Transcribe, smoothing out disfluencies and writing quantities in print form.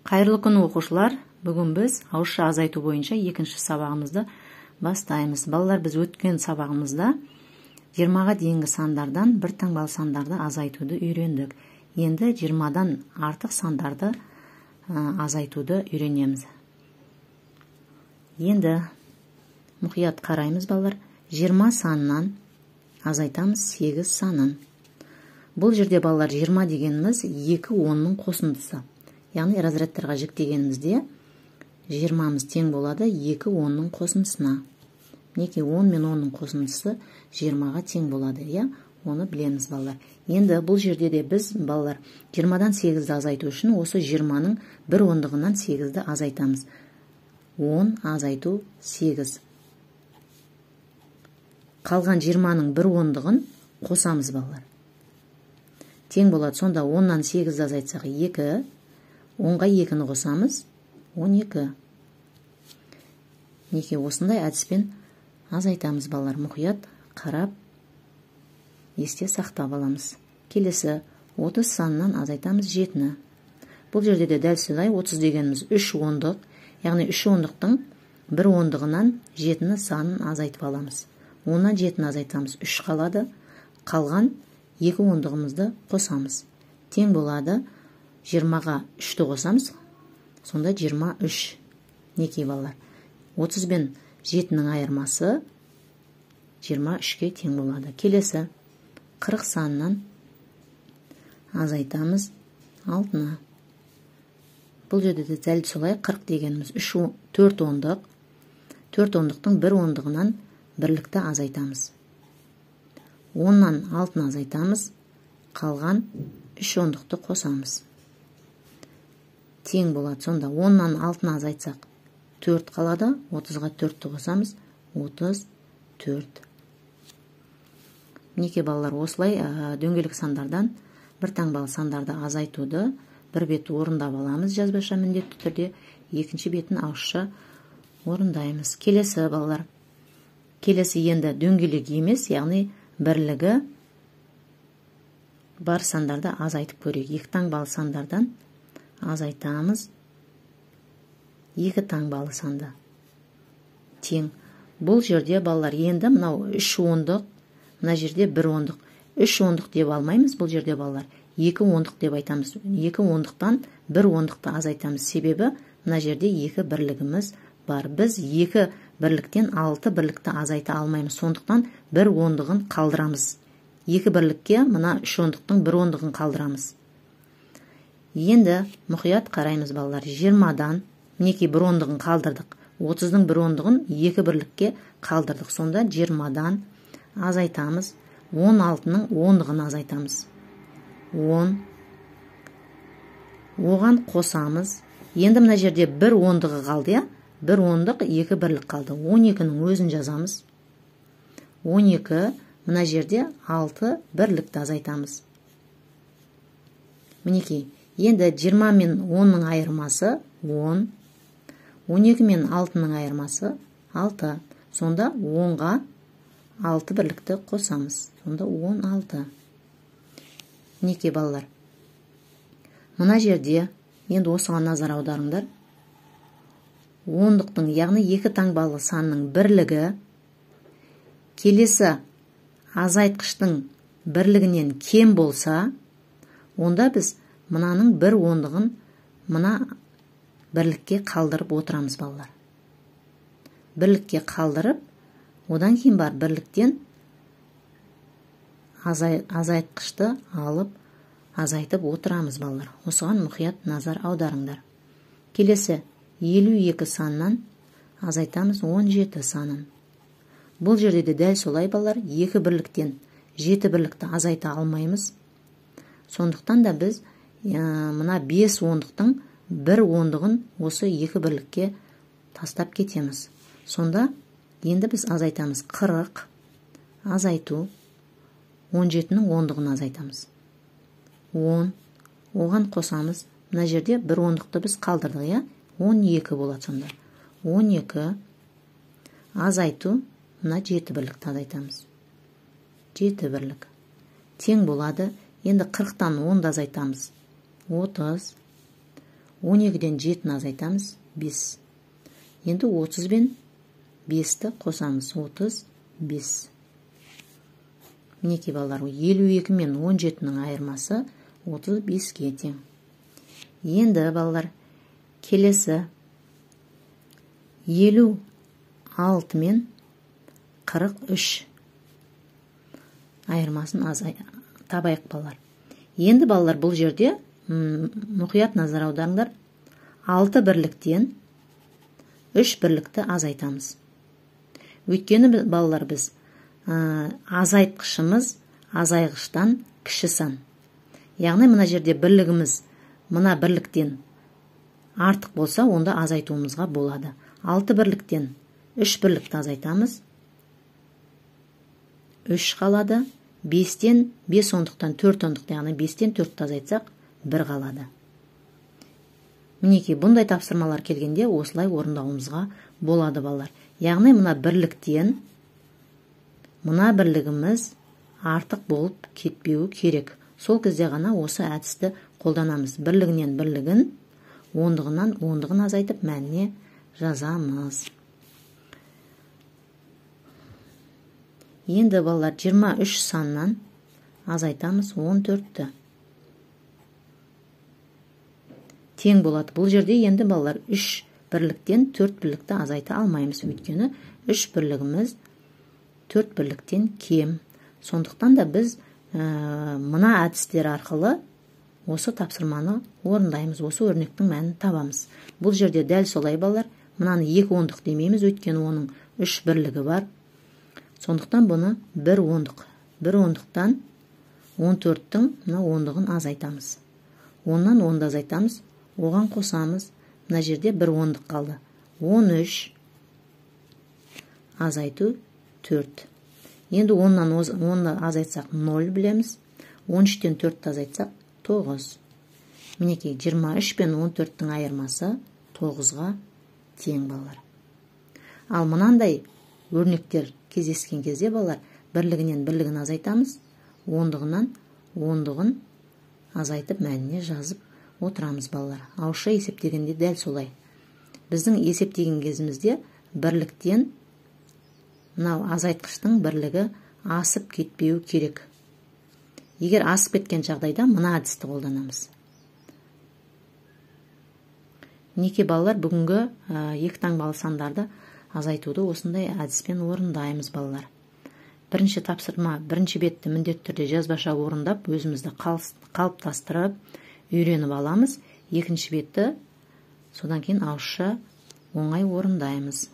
Қайырлы күн оқушылар. Бүгін біз ауызша азайту бойынша екінші сабағымызды бастаймыз. Балалар, біз өткен сабағымызда 20-ға дейінгі сандардан бір таңбалы сандарды азайтуды үйрендік. Енді 20-дан артық сандарды азайтуды үйренеміз. Енді мұқият қараймыз, балалар. 20 санынан азайтамыз 8 санын. Бұл жерде, балалар, 20 дегеніміз 2 10-ның қосындысы. Яғни разрядтарға жіктегенімізде 20-мыз тең болады 2 10-ның қосындысына. Неке 10 мен 10-ның қосындысы 20-ға тең болады. Оны білеміз, балалар. Енді бұл жерде де біз, балалар, 20-дан 8-ді азайту үшін осы 20-ның 1 ондығынан 8-ді азайтамыз. 10 азайту 8. Қалған 20-ның 1 ондығын қосамыз, балалар. Тең болады. Сонда 10-нан 8-ді азайтсақ 2, 10-ға 2-ні қосамыз, 12. Неке осындай әдіспен азайтамыз, балалар. Мұқият қарап, есте сақтап аламыз. Келесі 30 санынан азайтамыз 7-ні. Бұл жерде де дәл солай 30 дегеніміз 3 ондық, яғни 3 ондықтың 1 ондығынан 7-ні санын азайтып аламыз. 10-нан 7-ні азайтамыз, 3 қалады. Қалған 2 ондығымызды қосамыз. Тең болады 20-ға 3-ті қосамыз, сонда 23. Неке, балалар? 30 бен 7-нің айырмасы 23-ке тең болады. Келесі 40 санынан азайтамыз 6-ны. Бұл жерде де дәл солай 40 дегеніміз 4 ондық. 4 ондықтың 1 ондығынан бірлікті азайтамыз. 10-нан 6-ны азайтамыз, қалған 3 ондықты қосамыз. Тең болады. Сонда 10-нан 6-ны азайтсақ 4 қалады, 30-ға 4-ті қосамыз, 34. Неке, балалар, осылай дөңгелек сандардан бір таңбалы сандарды азайтуды бір бет орындап аламыз жазбаша міндетті түрде, екінші бетін ауызша орындаймыз. Келесі, балалар, келесі енді дөңгелек емес, яғни бірлігі бар сандарды азайтып көрейік. 2 таңбалы сандардан азайтамыз 2 таңбалы санды. Тең. Бұл жерде, балалар, енді мынау 3 ондық, мына жерде 1 ондық. 3 ондық деп алмаймыз, бұл жерде, балалар. 2 ондық деп айтамыз. 2 ондықтан 1 ондықты азайтамыз. Себебі мына жерде 2 бірлігіміз бар. Біз 2 бірліктен 6 бірлікті азайта алмаймыз. Сондықтан 1 ондығын қалдырамыз. 2 бірлікке мына 3 ондықтың 1 ондығын қалдырамыз. Енді мұқият қараймыз, балалар. 20-дан неке 1 ондығын қалдырдық. 30-ның 1 ондығын 2 бірлікке қалдырдық. Сонда 20-дан азайтамыз. 16-ның ондығын азайтамыз. 10. Оған қосамыз. Енді мына жерде 1 ондығы қалды, 1 ондық 2 бірлік қалды. 12-нің өзін жазамыз. 12, мына жерде 6 бірлікті азайтамыз. Мінекей. Енді 20 мен 10-ның айырмасы 10. 12 мен 6-ның айырмасы 6. Сонда 10-ға 6 бірлікті қосамыз. Сонда 16. Неке, балалар? Мына жерде, енді осыған назар аударыңдар. Ондықтың, яғни 2 таңбалы санның бірлігі келесі азайтқыштың бірлігінен кем болса, онда біз мынаның 1 ондығын мына бірлікке қалдырып отырамыз, балалар. Бірлікке қалдырып, одан кейін бар бірліктен азайтқышты алып азайтып отырамыз, балалар. Осыған мұқият назар аударыңдар. Келесі 52 санынан азайтамыз 17 санын. Бұл жерде де дәл солай, балалар, 2 бірліктен 7 бірлікті азайта алмаймыз. Сондықтан да біз мына 5 ондықтың 1 ондығын осы 2 бірлікке тастап кетеміз. Сонда енді біз азайтамыз 40, азайту 17-нің ондығын азайтамыз. 10, оған қосамыз. Мына жерде 1 ондықты біз қалдырдық, 12 болады сонда. 12, азайту, мына 7 бірлікті азайтамыз. 7 бірлік. Тең болады. Енді 40-тан 10-ды азайтамыз. 30. 12-ден 7-ні азайтамыз, 5. Енді 30 бен 5-ті қосамыз, 35. Мінекей балалар, 52 мен 17-нің айырмасы 35-ке тең. Енді балалар, келесі 56 мен 43 айырмасын табайық балалар. Енді балалар, бұл жерде мұқият назар аударыңдар. 6 бірліктен 3 бірлікті азайтамыз. Өйткені балалар, біз азайтқышымыз азайғыштан кіші сан. Яғни мына жерде бірлігіміз мына бірліктен артық болса, онда азайтуымызға болады. 6 бірліктен 3 бірлікті азайтамыз. 3 қалады. 5-тен 5 ондықтан 4 ондықты, яғни 5-тен 4-ті азайтсақ 1 қалады. Мінекей, бұндай тапсырмалар келгенде осылай орындауымызға болады балалар. Яғни мына бірліктен мына бірлігіміз артық болып кетпеуі керек. Сол кезде ғана осы әдісті қолданамыз. Бірлігінен бірлігін, ондығынан ондығын азайтып мәніне жазамыз. Енді балалар, 23 саннан азайтамыз 14-ті. Тең болады. Бұл жерде енді балалар 3 бірліктен 4 бірлікті азайта алмаймыз. Өйткені 3 бірлігіміз 4 бірліктен кем. Сондықтан да біз мына әдістер арқылы осы тапсырманы орындаймыз. Осы өрнектің мәнін табамыз. Бұл жерде дәл солай балалар. Мынаны 2 ондық демейміз. Өйткені оның 3 бірлігі бар. Сондықтан бұны 1 ондық. 1 ондықтан 14-тің ондығын азайтамыз. 10-нан 10-ды азайтамыз. Оған қосамыз. Мына жерде 1 ондық қалды. 13 азайту 4. Енді 10-нан 10-ды азайтсақ 0 білеміз. 13-тен 4-ті азайтсақ 9. Мінекей, 23 пен 14-тің айырмасы 9-ға тең балалар. Ал мынандай өрнектер кездескен кезде балалар, бірлігінен бірлігін азайтамыз, ондығынан ондығын азайтып мәніне жазып отырамыз балалар. Ауызша есептегенде дәл солай. Біздің есептеген кезімізде бірліктен мынау азайтқыштың бірлігі асып кетпеу керек. Егер асып кеткен жағдайда мына әдісті қолданамыз. Мінекей балалар, бүгінгі 2 таңбалы сандарды азайтуды осындай әдіспен орындаймыз балалар. Бірінші тапсырма, бірінші бетті міндетті түрде жазбаша орындап, өзімізді қалыптастырып, үйреніп аламыз. Екінші бетті содан кейін ауызша оңай орындаймыз.